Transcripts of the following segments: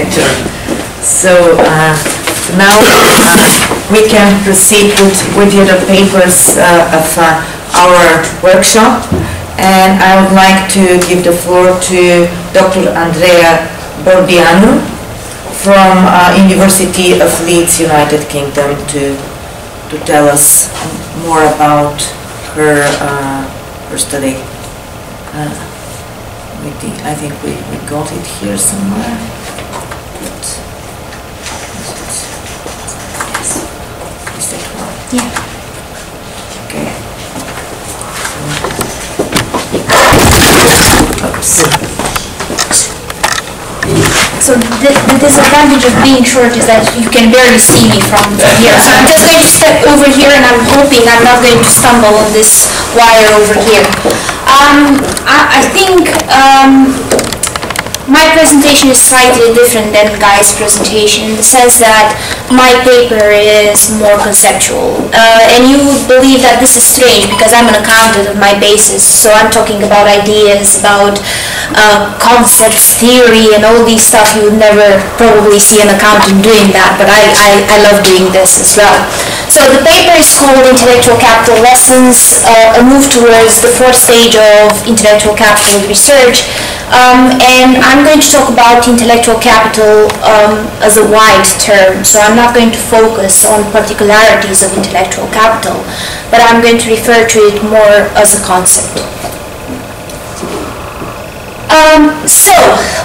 Director. So now we can proceed with the other papers of our workshop, and I would like to give the floor to Dr. Andrea A.Bordianu from University of Leeds, United Kingdom, to tell us more about her study. I think we got it here somewhere. Is that one? Yeah. Okay. So the disadvantage of being short is that you can barely see me from here. So I'm just going to step over here, and I'm hoping I'm not going to stumble on this wire over here. I think my presentation is slightly different than Guy's presentation in the sense that my paper is more conceptual. And you would believe that this is strange because I'm an accountant at my basis, so I'm talking about ideas, about concepts, theory, and all these stuff. You would never probably see an accountant doing that, but I love doing this as well. So the paper is called Intellectual Capital Lessons, a move towards the fourth stage of intellectual capital research. And I'm going to talk about intellectual capital as a wide term, so I'm not going to focus on particularities of intellectual capital, but I'm going to refer to it more as a concept. So,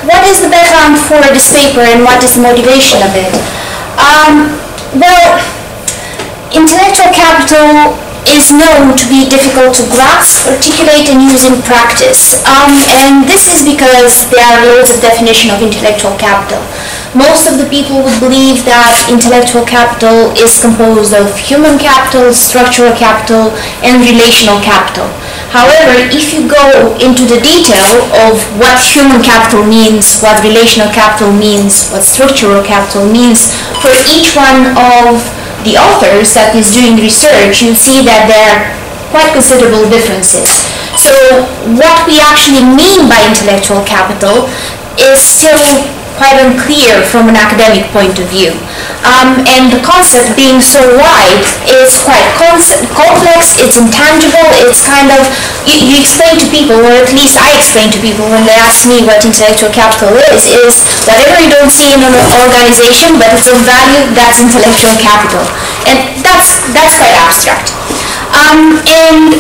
what is the background for this paper and what is the motivation of it? Well, intellectual capital is known to be difficult to grasp, articulate, and use in practice. And this is because there are loads of definition of intellectual capital. Most of the people would believe that intellectual capital is composed of human capital, structural capital, and relational capital. However, if you go into the detail of what human capital means, what relational capital means, what structural capital means, for each one of the authors that is doing research, you see that there are quite considerable differences. So what we actually mean by intellectual capital is still quite unclear from an academic point of view. And the concept being so wide is quite complex, it's intangible, it's kind of, you explain to people, or at least I explain to people when they ask me what intellectual capital is whatever you don't see in an organization, but it's of value, that's intellectual capital. And that's quite abstract. And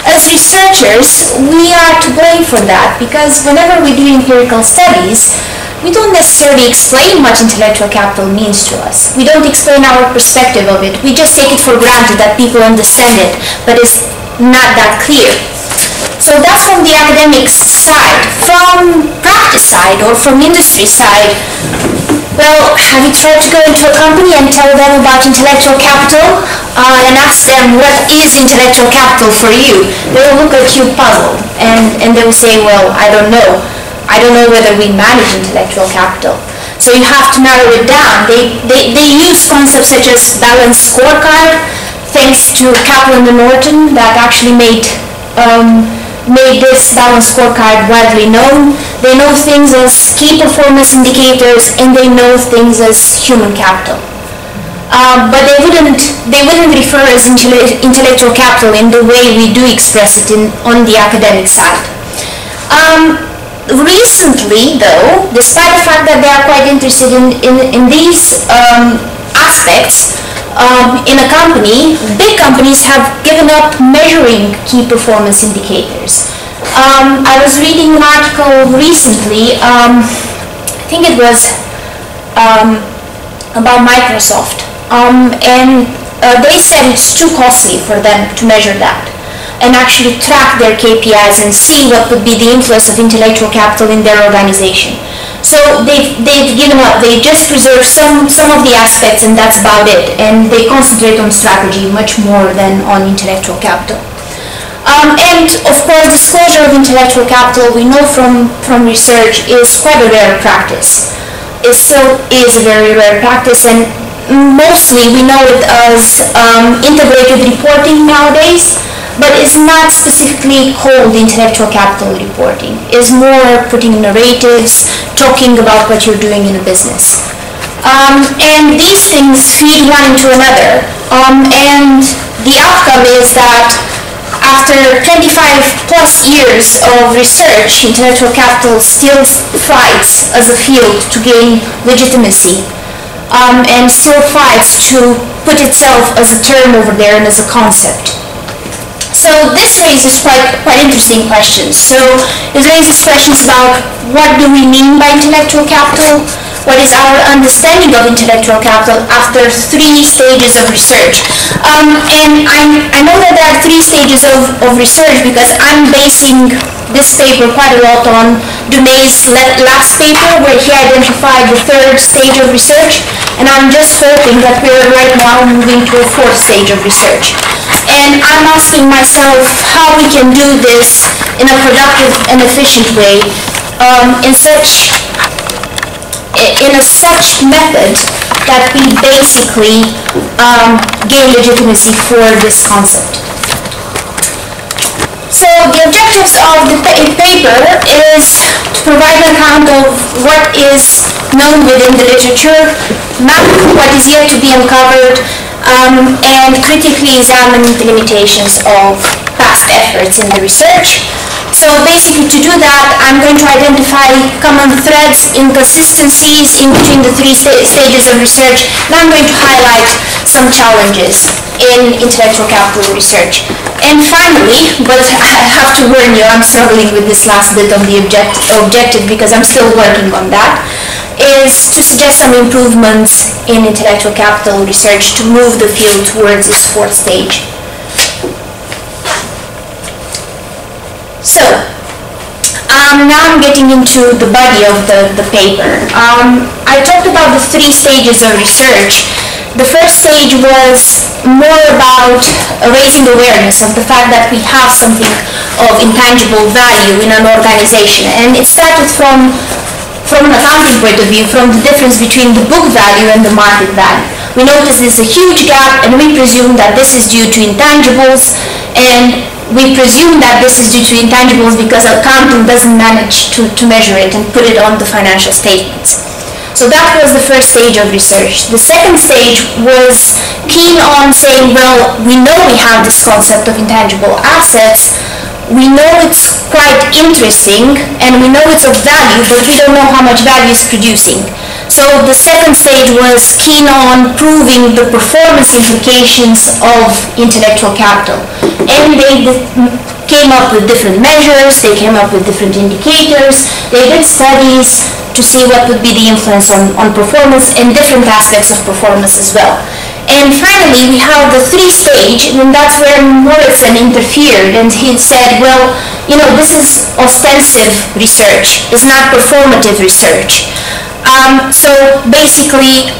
as researchers, we are to blame for that, because whenever we do empirical studies, we don't necessarily explain what intellectual capital means to us. We don't explain our perspective of it. We just take it for granted that people understand it, but it's not that clear. So that's from the academic side. From practice side, or from industry side, well, have you tried to go into a company and tell them about intellectual capital and ask them what is intellectual capital for you? They will look at you puzzled, and they will say, well, I don't know. I don't know whether we manage intellectual capital. So you have to narrow it down. They use concepts such as balanced scorecard, thanks to Kaplan and Norton, that actually made this balanced scorecard widely known. They know things as key performance indicators, and they know things as human capital. But they wouldn't refer as intellectual capital in the way we do express it on the academic side. Recently, though, despite the fact that they are quite interested in these aspects in a company, big companies have given up measuring key performance indicators. I was reading an article recently, I think it was about Microsoft, and they said it's too costly for them to measure that and actually track their KPIs and see what would be the influence of intellectual capital in their organization. So they've given up. They just preserve some of the aspects, and that's about it. And they concentrate on strategy much more than on intellectual capital. And of course, disclosure of intellectual capital, we know from research, is quite a rare practice. It still is a very rare practice, and mostly we know it as integrated reporting nowadays. but it's not specifically called intellectual capital reporting. It's more putting narratives, talking about what you're doing in a business. And these things feed one into another. And the outcome is that after 25 plus years of research, intellectual capital still fights as a field to gain legitimacy, and still fights to put itself as a term over there and as a concept. So this raises quite interesting questions. So it raises questions about what do we mean by intellectual capital? What is our understanding of intellectual capital after 3 stages of research? And I know that there are 3 stages of research because I'm basing this paper quite a lot on Dumay's last paper, where he identified the 3rd stage of research, and I'm just hoping that we're right now moving to a 4th stage of research. And I'm asking myself how we can do this in a productive and efficient way, in such method that we basically gain legitimacy for this concept. So the objectives of the paper is to provide an account of what is known within the literature, map what is yet to be uncovered, and critically examine the limitations of past efforts in the research. So basically, to do that, I'm going to identify common threads, inconsistencies in between the 3 stages of research, and I'm going to highlight some challenges in intellectual capital research. And finally, but I have to warn you, I'm struggling with this last bit of the objective because I'm still working on that, is to suggest some improvements in intellectual capital research to move the field towards its 4th stage. So, now I'm getting into the body of the paper. I talked about the 3 stages of research. The first stage was more about raising awareness of the fact that we have something of intangible value in an organization. And it started from an accounting point of view, from the difference between the book value and the market value. We notice there's a huge gap, and we presume that this is due to intangibles, and we presume that this is due to intangibles because accounting doesn't manage to measure it and put it on the financial statements. So that was the first stage of research. The second stage was keen on saying, well, we know we have this concept of intangible assets, we know it's quite interesting, and we know it's of value, but we don't know how much value it's producing. So the second stage was keen on proving the performance implications of intellectual capital. And they came up with different measures, they came up with different indicators, they did studies to see what would be the influence on performance and different aspects of performance as well. And finally, we have the 3 stage, and that's where Morrison interfered, and he said, well, you know, this is ostensive research, it's not performative research. So basically,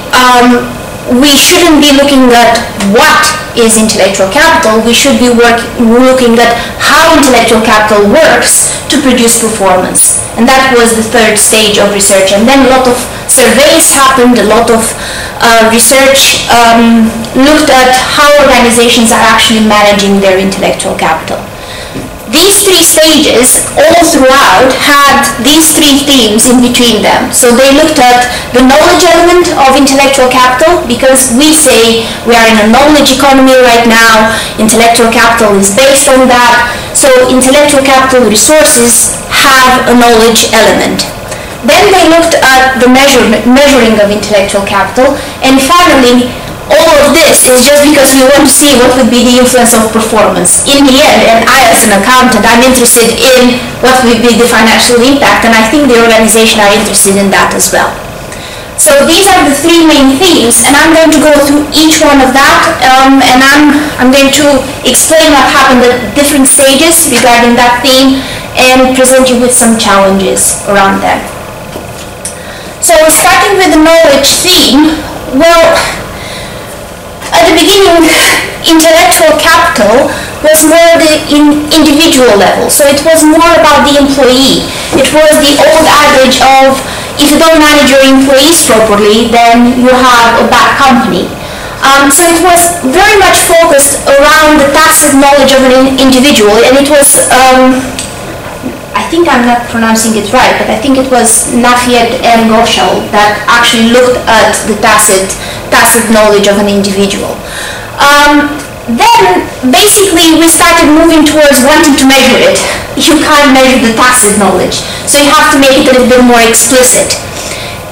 we shouldn't be looking at what is intellectual capital, we should be looking at how intellectual capital works to produce performance. And that was the 3rd stage of research. And then a lot of surveys happened, a lot of research looked at how organizations are actually managing their intellectual capital. These 3 stages, all throughout, had these 3 themes in between them. So they looked at the knowledge element of intellectual capital, because we say we are in a knowledge economy right now, intellectual capital is based on that, so intellectual capital resources have a knowledge element. Then they looked at the measuring of intellectual capital, and finally, all of this is just because we want to see what would be the influence of performance. In the end, and I as an accountant, I'm interested in what would be the financial impact, and I think the organization are interested in that as well. So these are the 3 main themes, and I'm going to go through each one of that, and I'm going to explain what happened at different stages regarding that theme, and present you with some challenges around them. So starting with the knowledge theme, well, at the beginning, intellectual capital was more the individual level, so it was more about the employee. It was the old adage of, if you don't manage your employees properly, then you have a bad company. So it was very much focused around the tacit knowledge of an individual, and it was, I think I'm not pronouncing it right, but I think it was Nafiyed and Goshal that actually looked at the tacit knowledge of an individual. Then basically we started moving towards wanting to measure it. You can't measure the tacit knowledge, so you have to make it a little bit more explicit.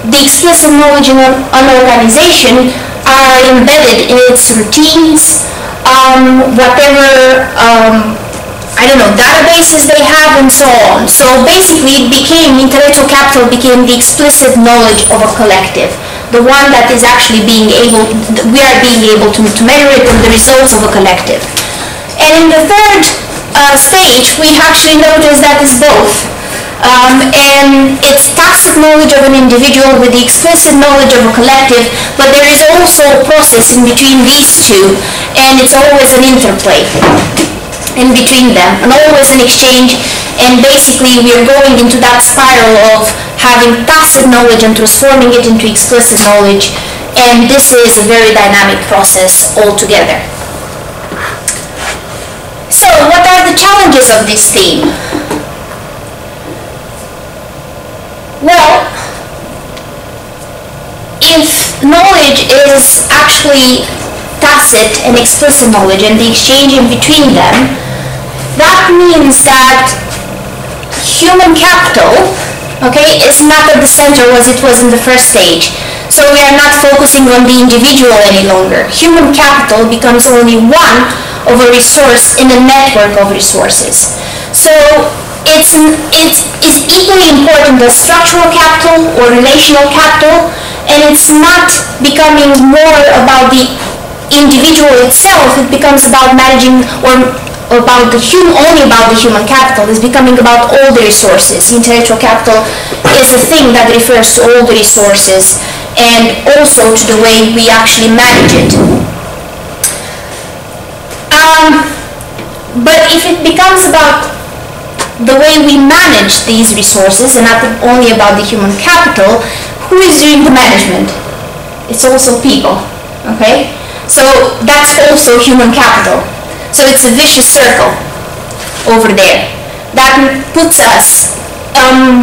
The explicit knowledge in an organization are embedded in its routines, whatever I don't know, databases they have, and so on. So basically intellectual capital became the explicit knowledge of a collective, the one that is actually we are being able to measure it on the results of a collective. And in the third stage, we actually noticed that it's both. And it's tacit knowledge of an individual with the explicit knowledge of a collective, but there is also a process in between these two, and it's always an interplay in between them, and always an exchange, and basically we are going into that spiral of having tacit knowledge and transforming it into explicit knowledge, and this is a very dynamic process altogether. So what are the challenges of this theme? Well, if knowledge is actually tacit and explicit knowledge and the exchange in between them, that means that human capital, okay, is not at the center as it was in the first stage. So we are not focusing on the individual any longer. Human capital becomes only one of a resource in a network of resources. So it's equally important as structural capital or relational capital, and it's not becoming more about the individual itself. It becomes about managing, or only about the human capital. It's becoming about all the resources. Intellectual capital is a thing that refers to all the resources and also to the way we actually manage it. But if it becomes about the way we manage these resources and not only about the human capital, who is doing the management? It's also people, okay? So that's also human capital. So it's a vicious circle over there that puts us,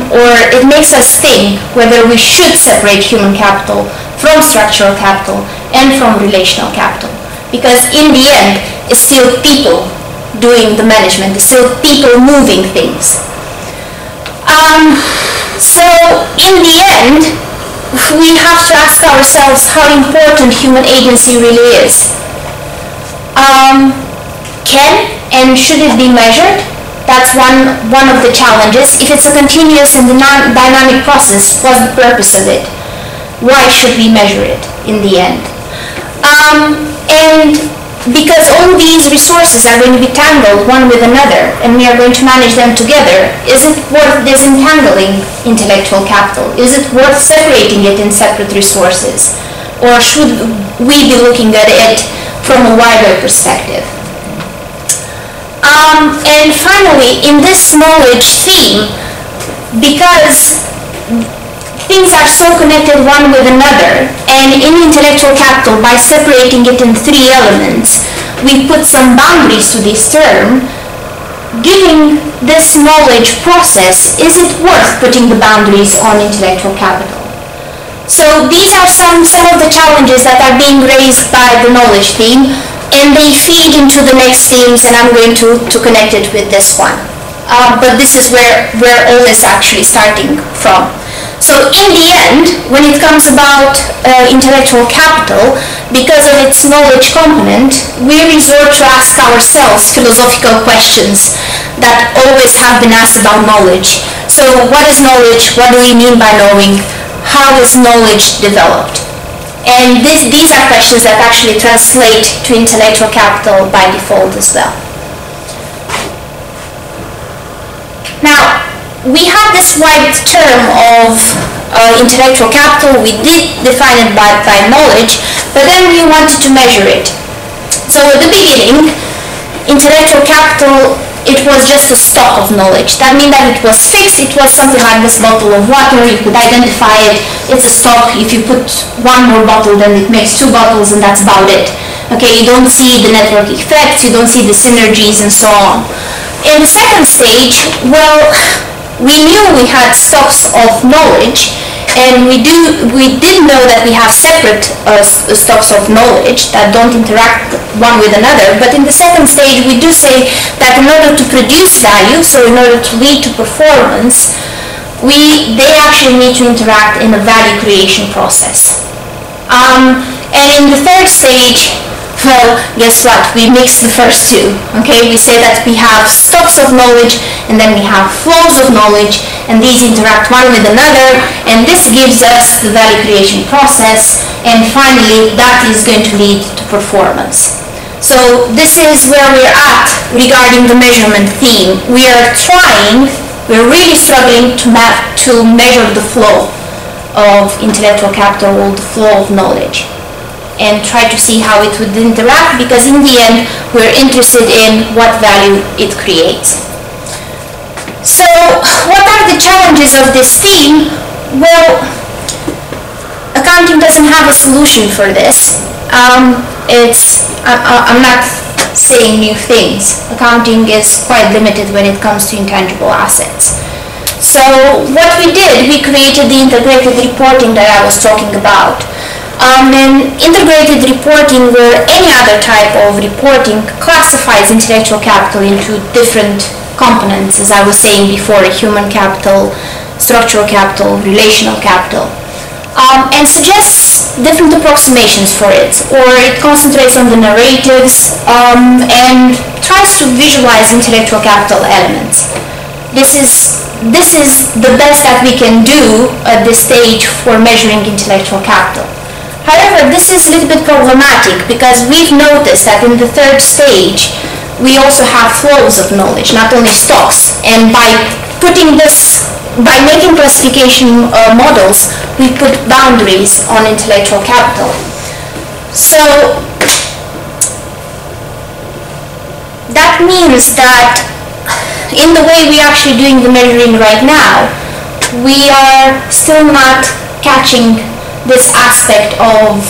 or it makes us think whether we should separate human capital from structural capital and from relational capital. Because in the end, it's still people doing the management, it's still people moving things. So in the end, we have to ask ourselves how important human agency really is. Can and should it be measured? That's one of the challenges. If it's a continuous and dynamic process, what's the purpose of it? Why should we measure it in the end? And because all these resources are going to be tangled one with another, and we are going to manage them together, is it worth disentangling intellectual capital? Is it worth separating it in separate resources? Or should we be looking at it from a wider perspective? And finally, in this knowledge theme, because things are so connected one with another, and in intellectual capital, by separating it in three elements, we put some boundaries to this term. Given this knowledge process, is it worth putting the boundaries on intellectual capital? So these are some of the challenges that are being raised by the knowledge theme, and they feed into the next themes, and I'm going to connect it with this one. But this is where all is actually starting from. So in the end, when it comes about intellectual capital, because of its knowledge component, we resort to ask ourselves philosophical questions that always have been asked about knowledge. So what is knowledge? What do we mean by knowing? How is knowledge developed? And these are questions that actually translate to intellectual capital by default as well. Now, we have this wide term of intellectual capital. We did define it by knowledge, but then we wanted to measure it. So at the beginning, intellectual capital it was just a stock of knowledge. That means that it was fixed. It was something like this bottle of water. You could identify it. It's a stock. If you put one more bottle, then it makes 2 bottles, and that's about it. Okay, you don't see the network effects. You don't see the synergies and so on. In the second stage, well, we knew we had stocks of knowledge, and we did know that we have separate stocks of knowledge that don't interact one with another. But in the second stage, we do say that in order to produce value, so in order to lead to performance, they actually need to interact in a value creation process. And in the third stage, well, guess what? We mix the first two. Okay, we say that we have stocks of knowledge, and then we have flows of knowledge, and these interact one with another, and this gives us the value creation process, and finally that is going to lead to performance. So this is where we're at regarding the measurement theme. We're really struggling to measure the flow of intellectual capital, or the flow of knowledge, and try to see how it would interact, because in the end we're interested in what value it creates. So what are the challenges of this theme? Well, accounting doesn't have a solution for this. I'm not saying new things. Accounting is quite limited when it comes to intangible assets. So what we did, we created the integrated reporting that I was talking about. And integrated reporting, where any other type of reporting classifies intellectual capital into different components, as I was saying before: human capital, structural capital, relational capital, and suggests different approximations for it, or it concentrates on the narratives and tries to visualize intellectual capital elements. This is the best that we can do at this stage for measuring intellectual capital. However, this is a little bit problematic, because we've noticed that in the third stage we also have flows of knowledge, not only stocks, and by making classification models, we put boundaries on intellectual capital. So that means that in the way we're actually doing the measuring right now, we are still not catching this aspect of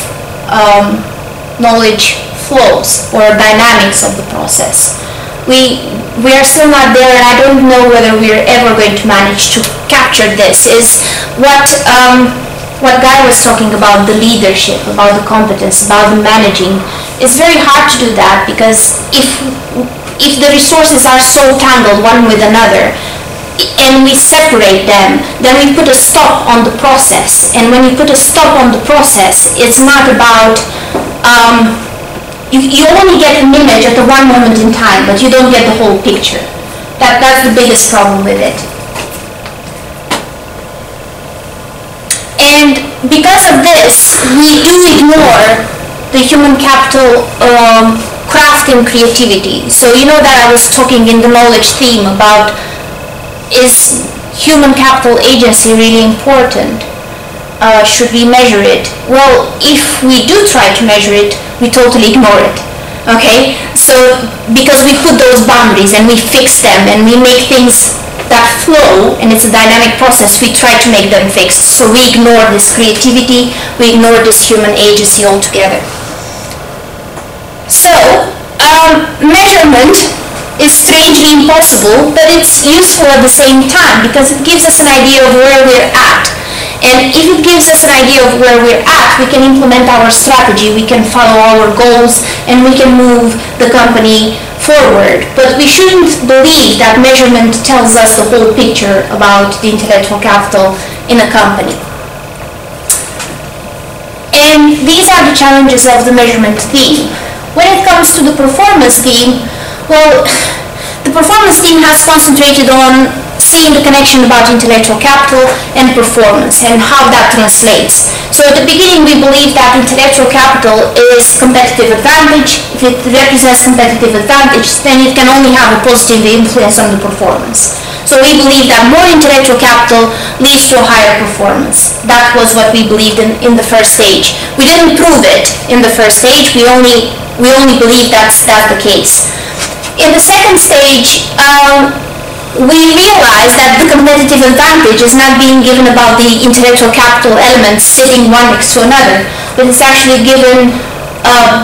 knowledge flows or dynamics of the process. We are still not there, and I don't know whether we're ever going to manage to capture this. Is what Guy was talking about, the leadership, about the competence, about the managing. It's very hard to do that, because if the resources are so tangled one with another, and we separate them, then we put a stop on the process. And when you put a stop on the process, it's not about, you only get an image at the one moment in time, but you don't get the whole picture. That's the biggest problem with it. And because of this, we do ignore the human capital craft and creativity. So you know that I was talking in the knowledge theme about, is human capital agency really important? Should we measure it? Well, if we do try to measure it, we totally ignore it. Okay? So, because we put those boundaries and we fix them and we make things that flow, and it's a dynamic process, we try to make them fixed. So we ignore this creativity, we ignore this human agency altogether. So, measurement is strangely impossible, but it's useful at the same time, because it gives us an idea of where we're at. And if it gives us an idea of where we're at, we can implement our strategy, we can follow our goals, and we can move the company forward. But we shouldn't believe that measurement tells us the whole picture about the intellectual capital in a company. And these are the challenges of the measurement theme. When it comes to the performance theme, well, the performance team has concentrated on seeing the connection about intellectual capital and performance and how that translates. So at the beginning we believe that intellectual capital is competitive advantage. If it represents competitive advantage, then it can only have a positive influence on the performance. So we believe that more intellectual capital leads to a higher performance. That was what we believed in the first stage. We didn't prove it in the first stage, we only believe that's the case. In the second stage, we realize that the competitive advantage is not being given about the intellectual capital elements sitting one next to another, but it's actually given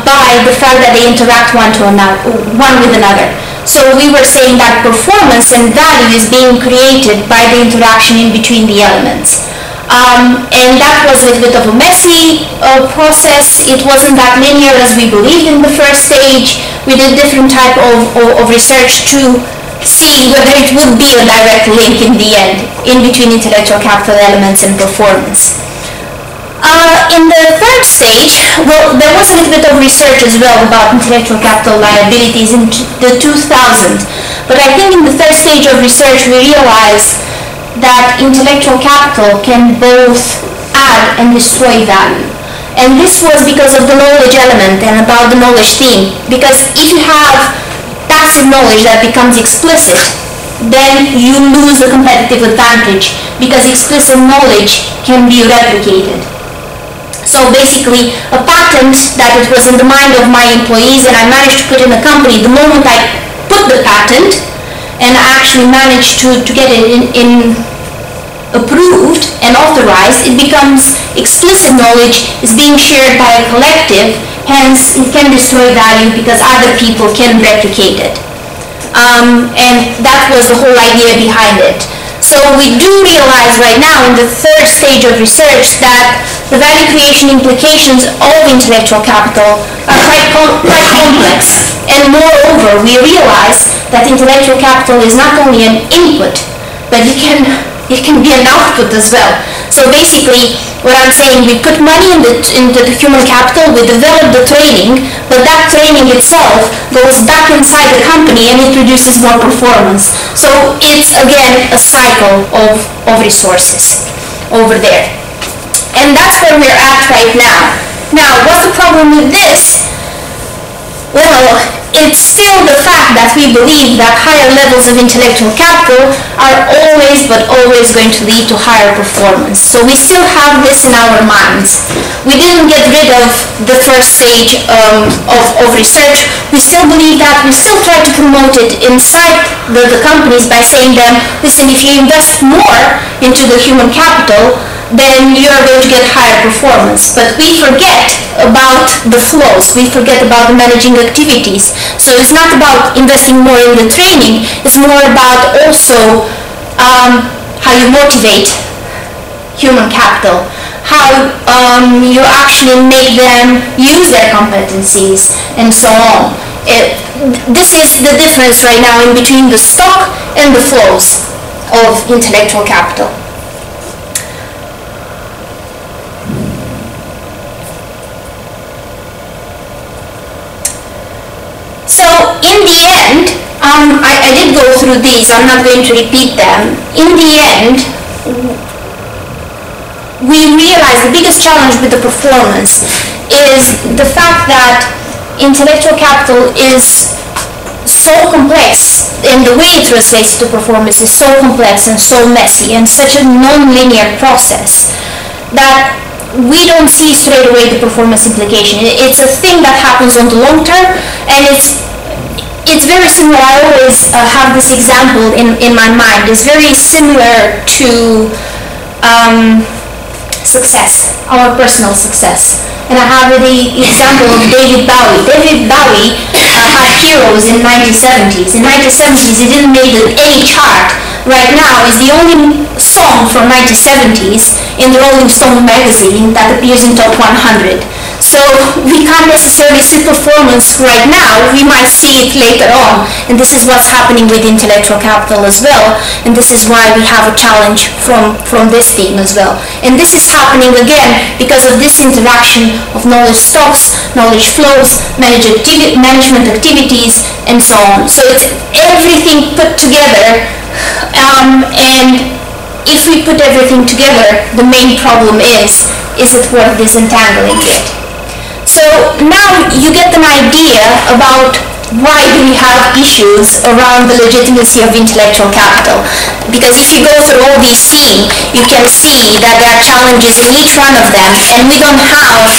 by the fact that they interact one with another. So we were saying that performance and value is being created by the interaction in between the elements. And that was a little bit of a messy process. It wasn't that linear as we believed in the first stage. We did different type of research to see whether it would be a direct link in the end in between intellectual capital elements and performance. In the third stage, well, there was a little bit of research as well about intellectual capital liabilities in the 2000s, but I think in the third stage of research we realized that intellectual capital can both add and destroy value. And this was because of the knowledge element and about the knowledge theme. Because if you have passive knowledge that becomes explicit, then you lose the competitive advantage because explicit knowledge can be replicated. So basically, a patent that it was in the mind of my employees and I managed to put in a company, the moment I put the patent and I actually managed to get it in approved and authorized, it becomes explicit knowledge is being shared by a collective, hence it can destroy value because other people can replicate it. And that was the whole idea behind it. So we do realize right now in the third stage of research that the value creation implications of intellectual capital are quite complex. And moreover, we realize that intellectual capital is not only an input, but it can be an output as well. So basically, what I'm saying, we put money into the human capital, we develop the training, but that training itself goes back inside the company and it produces more performance. So it's again a cycle of resources over there. And that's where we're at right now. Now, what's the problem with this? Well, it's still the fact that we believe that higher levels of intellectual capital are always but always going to lead to higher performance. So we still have this in our minds. We didn't get rid of the first stage of research. We still believe that. We still try to promote it inside the companies by saying them, listen, if you invest more into the human capital, then you are going to get higher performance. But we forget about the flows. We forget about the managing activities. So it's not about investing more in the training. It's more about also how you motivate human capital, how you actually make them use their competencies, and so on. This is the difference right now in between the stock and the flows of intellectual capital. So in the end, I did go through these, I'm not going to repeat them. In the end, we realized the biggest challenge with the performance is the fact that intellectual capital is so complex, and the way it translates to performance is so complex and so messy and such a non-linear process that we don't see straight away the performance implication. It's a thing that happens on the long term, and it's very similar. I always have this example in my mind. It's very similar to success, our personal success. And I have the example of David Bowie. David Bowie had heroes in 1970s. In 1970s, he didn't make any chart. Right now, is the only song from 1970s in the Rolling Stone magazine that appears in top 100. So we can't necessarily see performance right now. We might see it later on. And this is what's happening with intellectual capital as well. And this is why we have a challenge from this theme as well. And this is happening again because of this interaction of knowledge stocks, knowledge flows, management activities, and so on. So it's everything put together. And if we put everything together, the main problem is it worth disentangling it? So now you get an idea about why do we have issues around the legitimacy of intellectual capital. Because if you go through all these themes, you can see that there are challenges in each one of them, and we don't have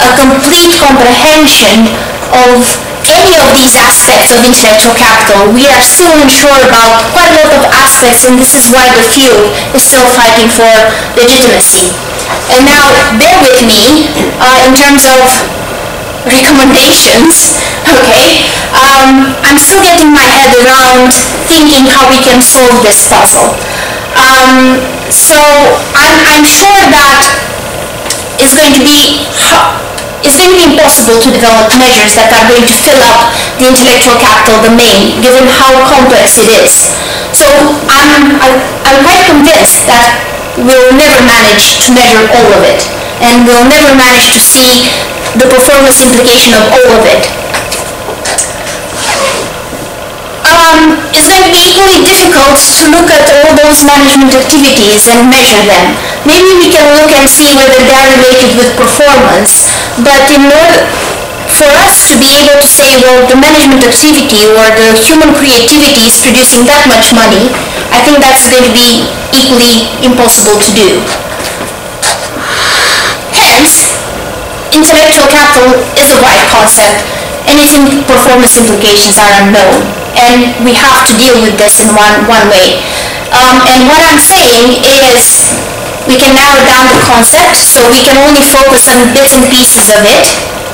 a complete comprehension of any of these aspects of intellectual capital. We are still unsure about quite a lot of aspects, and this is why the field is still fighting for legitimacy. And now, bear with me in terms of recommendations, okay? I'm still getting my head around thinking how we can solve this puzzle. So I'm sure that it's going to be impossible to develop measures that are going to fill up the intellectual capital domain, given how complex it is. So I'm quite convinced that we'll never manage to measure all of it, and we'll never manage to see the performance implication of all of it. It's going to be equally difficult to look at all those management activities and measure them. Maybe we can look and see whether they are related with performance, but in order for us to be able to say, well, the management activity or the human creativity is producing that much money, I think that's going to be equally impossible to do. Hence, intellectual capital is a wide concept, and its performance implications are unknown, and we have to deal with this in one way. And what I'm saying is we can narrow down the concept, so we can only focus on bits and pieces of it,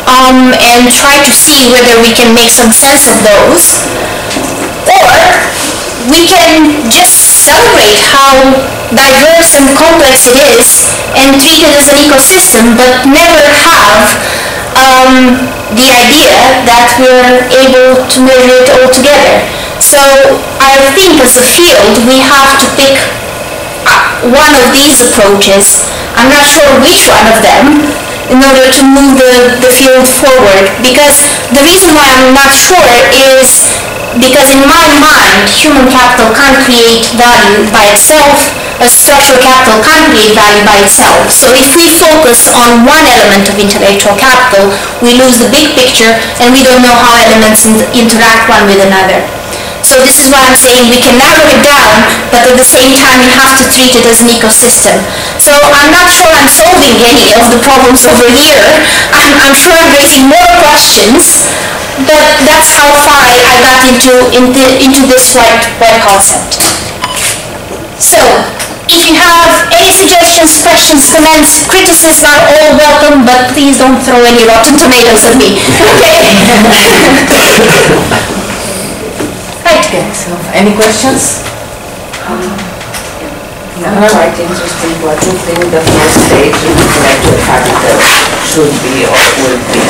and try to see whether we can make some sense of those, or we can just celebrate how diverse and complex it is and treat it as an ecosystem, but never have the idea that we're able to measure it all together. So I think as a field we have to pick one of these approaches. I'm not sure which one of them, in order to move the field forward, because the reason why I'm not sure is because in my mind human capital can't create value by itself, as structural capital can't create value by itself. So if we focus on one element of intellectual capital, we lose the big picture and we don't know how elements interact one with another. So this is why I'm saying we can narrow it down, but at the same time we have to treat it as an ecosystem. So I'm not sure I'm solving any of the problems over here. I'm sure I'm raising more questions, but that's how far I got into this wide concept. So, if you have any suggestions, questions, comments, criticisms are all welcome, but please don't throw any rotten tomatoes at me. Okay? Okay, so any questions? Quite interesting. What do you think the first stage of intellectual capital should be or would be?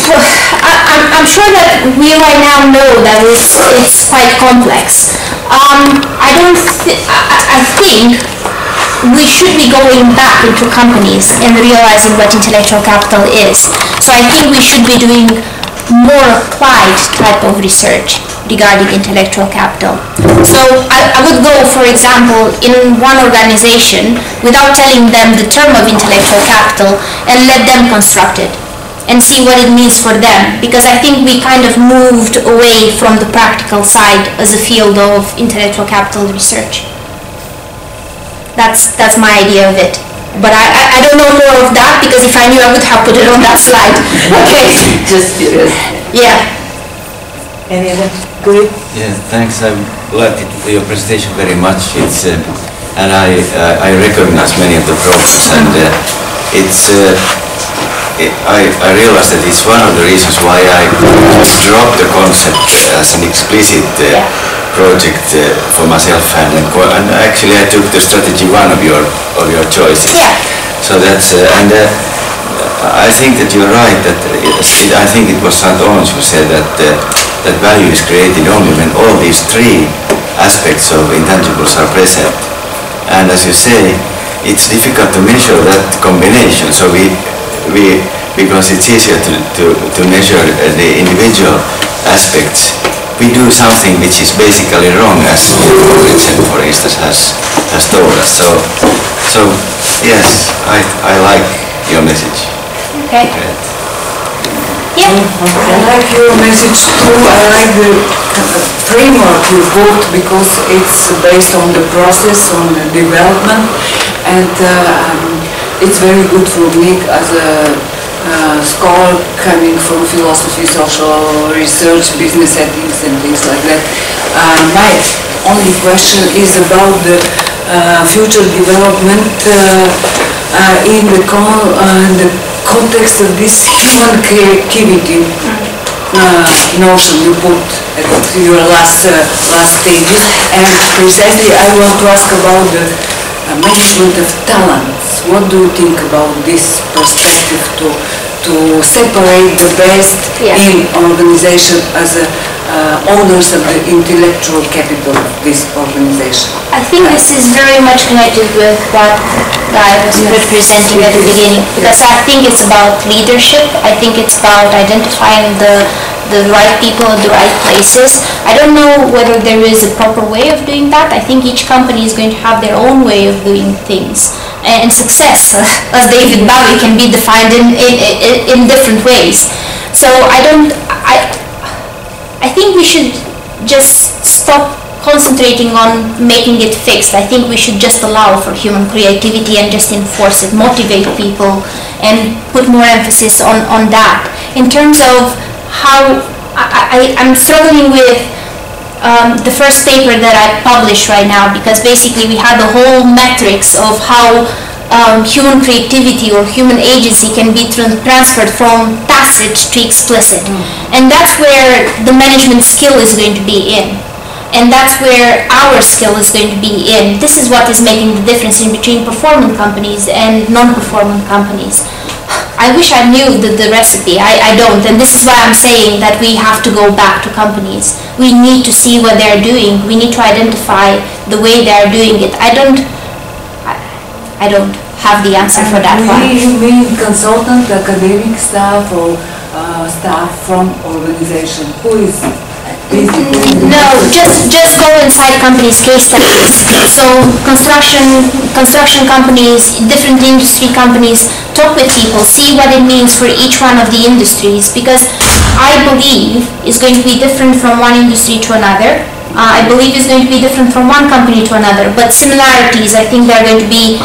I'm sure that we right now know that it's quite complex. I think we should be going back into companies and realizing what intellectual capital is. So I think we should be doing more applied type of research regarding intellectual capital. So I would go, for example, in one organization without telling them the term of intellectual capital and let them construct it and see what it means for them, because I think we kind of moved away from the practical side as a field of intellectual capital research. That's my idea of it. But I don't know more of that, because if I knew I would have put it on that slide. Okay. Just curious. Yeah. Any other? Good. Yeah, thanks. I liked your presentation very much. It's and I recognize many of the problems, and I realize that it's one of the reasons why I dropped the concept as an explicit project for myself, and actually I took the strategy one of your choices. Yeah. So that's and I think that you're right. That I think it was St. Ons who said that that value is created only when all these three aspects of intangibles are present. And as you say, it's difficult to measure that combination. So because it's easier to measure the individual aspects, we do something which is basically wrong, as Richard, for instance, has told us. So yes, I like your message. Okay. Great. Yeah. I like your message too. I like the framework you put, because it's based on the process, on the development, and it's very good for me as a scholar coming from philosophy, social research, business ethics and things like that. My only question is about the future development in the context of this human creativity notion you put at your last stages, and precisely I want to ask about the management of talents. What do you think about this perspective to separate the best in organization as owners of the intellectual capital of this organization? I think this is very much connected with what I was presenting at the beginning, because I think it's about leadership. I think it's about identifying the right people at the right places. I don't know whether there is a proper way of doing that. I think each company is going to have their own way of doing things. And success, as David Bowie, can be defined in different ways. So I think we should just stop concentrating on making it fixed. I think we should just allow for human creativity and just enforce it, motivate people, and put more emphasis on that. In terms of how I'm struggling with the first paper that I published right now, because basically we had the whole metrics of how human creativity or human agency can be transferred from tacit to explicit. And that's where the management skill is going to be in. And that's where our skill is going to be in. This is what is making the difference in between performing companies and non-performing companies. I wish I knew the recipe. I don't, and this is why I'm saying that we have to go back to companies. We need to see what they're doing. We need to identify the way they're doing it. I don't have the answer for that one. You mean consultant, academic staff, or staff from organization? Who is No, just go inside companies' case studies. So construction companies, different industry companies, talk with people, see what it means for each one of the industries, because I believe it's going to be different from one industry to another. I believe it's going to be different from one company to another, but similarities, I think they're going to be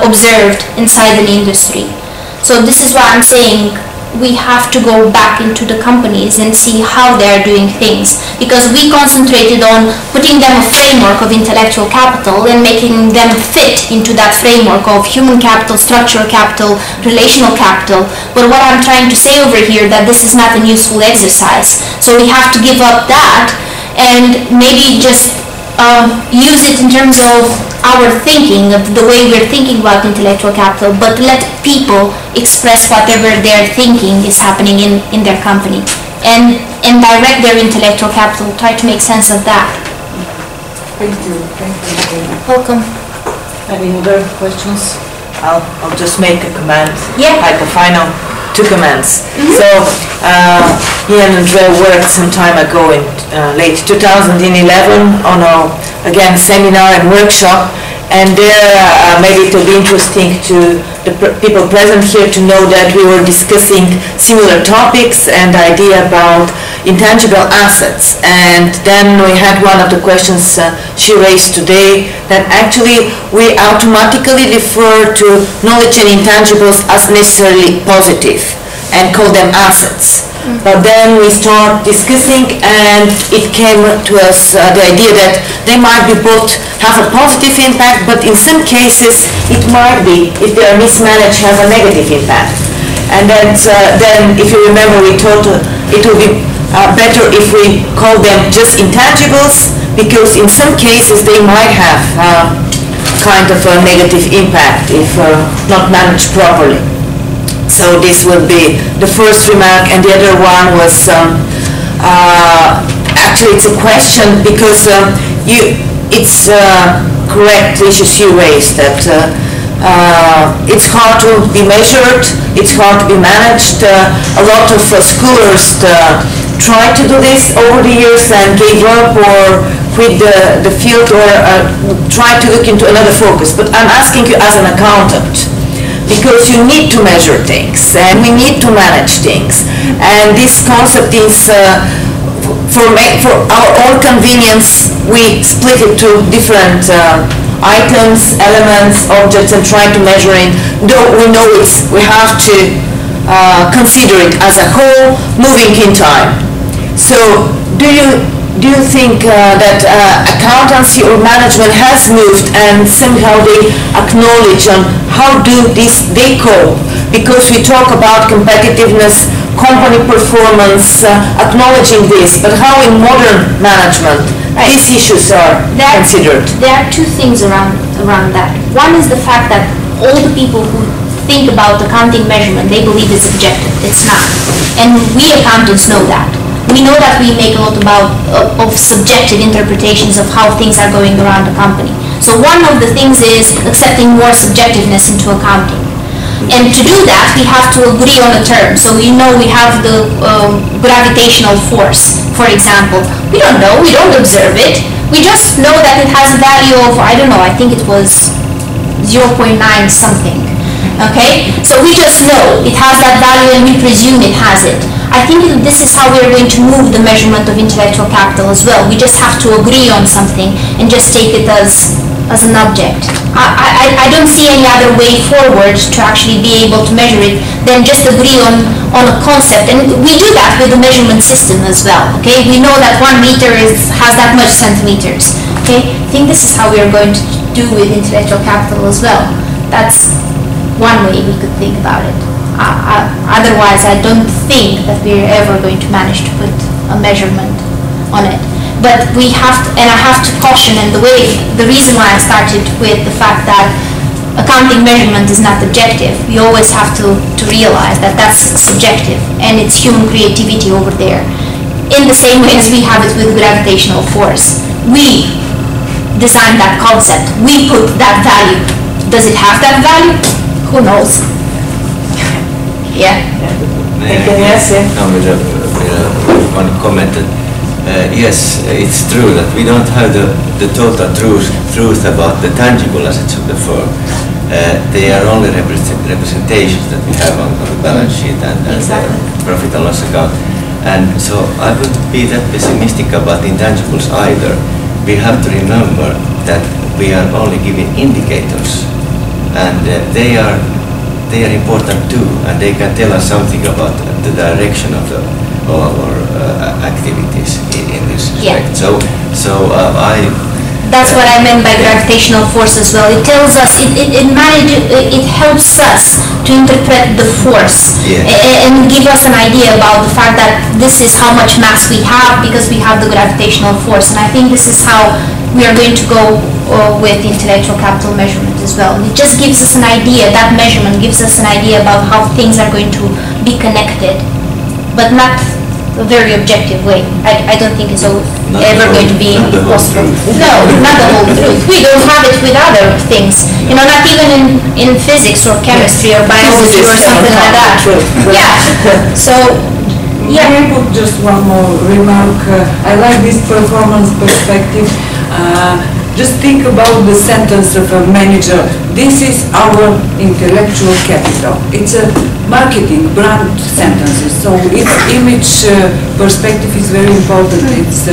observed inside an industry. So this is why I'm saying we have to go back into the companies and see how they're doing things, because we concentrated on putting them a framework of intellectual capital and making them fit into that framework of human capital, structural capital, relational capital. But what I'm trying to say over here, that this is not a useful exercise. So we have to give up that and maybe just use it in terms of our thinking, of the way we're thinking about intellectual capital, but let people express whatever they're thinking is happening in their company, and direct their intellectual capital, try to make sense of that. Thank you. Thank you. Welcome. Any other questions? I'll just make a comment, Yeah. like a final 2 comments. So, he and Andrea worked some time ago in late 2011 on a, again, seminar and workshop, and there maybe it will be interesting to the people present here to know that we were discussing similar topics and the idea about intangible assets. And then we had one of the questions she raised today, that actually we automatically refer to knowledge and intangibles as necessarily positive and call them assets. But then we start discussing, and it came to us the idea that they might be both have a positive impact, but in some cases it might be, if they are mismanaged, have a negative impact. And then if you remember, we thought it would be better if we call them just intangibles, because in some cases they might have kind of a negative impact if not managed properly. So this will be the first remark, and the other one was actually it's a question, because it's correct issues you raised, that it's hard to be measured, it's hard to be managed. A lot of scholars tried to do this over the years and gave up or quit the field, or tried to look into another focus. But I'm asking you as an accountant, because you need to measure things and we need to manage things, and this concept is for our own convenience we split it to different items, elements, objects, and try to measure it, though we know we have to consider it as a whole moving in time. So do you think that accountancy or management has moved and somehow they acknowledge on how do they cope? Because we talk about competitiveness, company performance, acknowledging this, but how in modern management these issues are considered? There are two things around that. One is the fact that all the people who think about accounting measurement, they believe it's objective. It's not. And we accountants know that. We know that we make a lot of subjective interpretations of how things are going around the company. So one of the things is accepting more subjectiveness into accounting. And to do that, we have to agree on a term. So we have the gravitational force, for example. We don't know, we don't observe it. We just know that it has a value of, I don't know, I think it was 0.9 something. Okay? So we just know it has that value and we presume it has it. I think this is how we are going to move the measurement of intellectual capital as well. We just have to agree on something and just take it as an object. I don't see any other way forward to actually be able to measure it than just agree on a concept. And we do that with the measurement system as well. Okay? We know that 1 meter has that much centimeters. Okay? I think this is how we are going to do with intellectual capital as well. That's one way we could think about it. Otherwise, I don't think that we're ever going to manage to put a measurement on it. But we have to, and I have to caution, and the reason why I started with the fact that accounting measurement is not objective, we always have to realize that that's subjective, and it's human creativity over there. In the same way as we have it with gravitational force. We designed that concept. We put that value. Does it have that value? Who knows? Yeah. Yes. One comment that yes, it's true that we don't have the total truth about the tangible assets of the firm. They are only representations that we have on the balance sheet and Exactly. the profit and loss account. And so I wouldn't be that pessimistic about intangibles either. We have to remember that we are only giving indicators, and they are important too, and they can tell us something about the direction of our activities in this respect. Yeah. That's what I meant by gravitational force as well. It tells us, it helps us to interpret the force, yeah, and give us an idea about the fact that this is how much mass we have because we have the gravitational force. And I think this is how we are going to go with intellectual capital measurement as well. It just gives us an idea, that measurement gives us an idea about how things are going to be connected, but not a very objective way. I don't think it's ever going to be possible. No, not the whole truth. We don't have it with other things. You know, not even in physics or chemistry or biology or something like that. Yeah. So, yeah. Can I put just one more remark? I like this performance perspective. Just think about the sentence of a manager. This is our intellectual capital. It's a marketing brand sentences. So its image perspective is very important. It's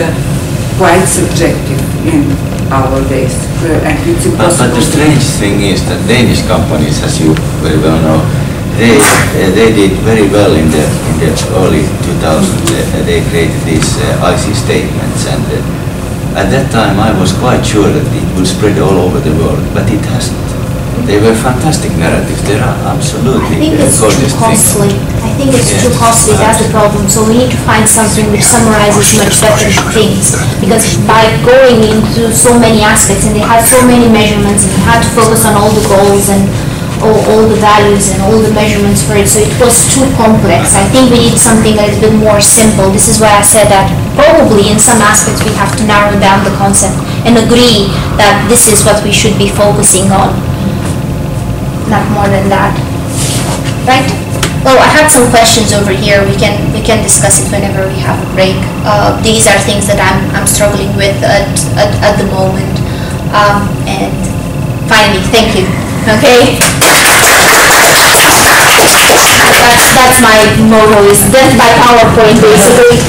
quite subjective in our days. And it's but the strange thing is that Danish companies, as you very well know, they did very well in the early 2000s. They created these IC statements, and at that time I was quite sure that it would spread all over the world, but it hasn't. They were fantastic narratives. They are absolutely I think it's too costly. I think it's too costly. That's the problem. So we need to find something which summarizes much better things. Because by going into so many aspects, and they had so many measurements, and you had to focus on all the goals and all the values and all the measurements for it, so it was too complex. I think we need something a little bit more simple. This is why I said that probably in some aspects we have to narrow down the concept and agree that this is what we should be focusing on. Not more than that. Right? Oh, I had some questions over here. We can discuss it whenever we have a break. These are things that I'm struggling with at the moment. And finally, thank you. Okay? That's my motto, is death by PowerPoint, basically.